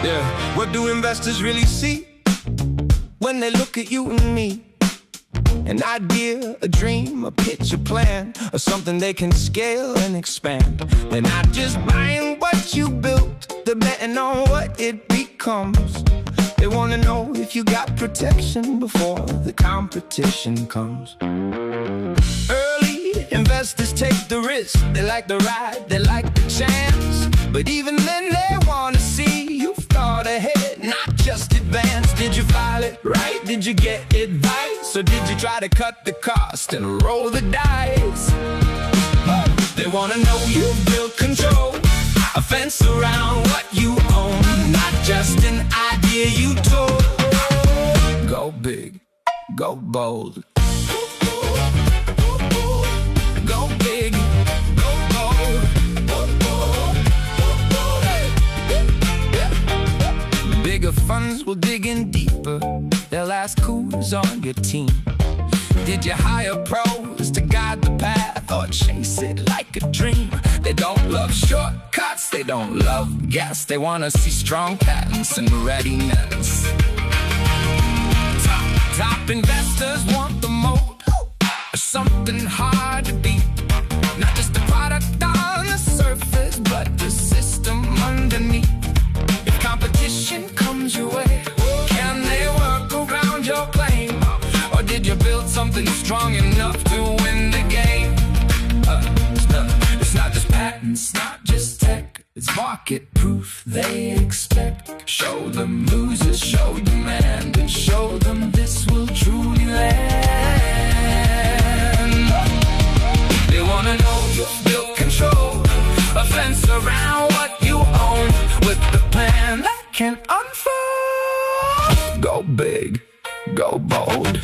Yeah, what do investors really see when they look at you and me? An idea, a dream, a pitch, a plan, or something they can scale and expand. They're not just buying what you built, they're betting on what it becomes. They want to know if you got protection before the competition comes. Early investors take the risk. They like the ride, they like the chance. But even then they want to see you thought ahead, not just advance. Did you file it right? Did you get advice? Or did you try to cut the cost and roll the dice? They want to know you built control, a fence around what you own, not just an idea you told. Go big, go bold. Go big, go bold. Bigger funds will dig in deeper. They'll ask who's on your team. Did you hire pros to guide the path or chase it like a dream? They don't love shortcuts, they don't love gas. They want to see strong patents and readiness. Top investors want the moat, something hard to beat. Not just the product on the surface, but the system underneath. If competition comes your way, can they work around your claim? Or did you build something strong enough to win the game? It's not just patents, not just tech, it's market proof they expect. Show them losers, show demand, and show them this will truly land. They wanna know you built control, a fence around what you own, with the plan that can unfold. Go big, go bold.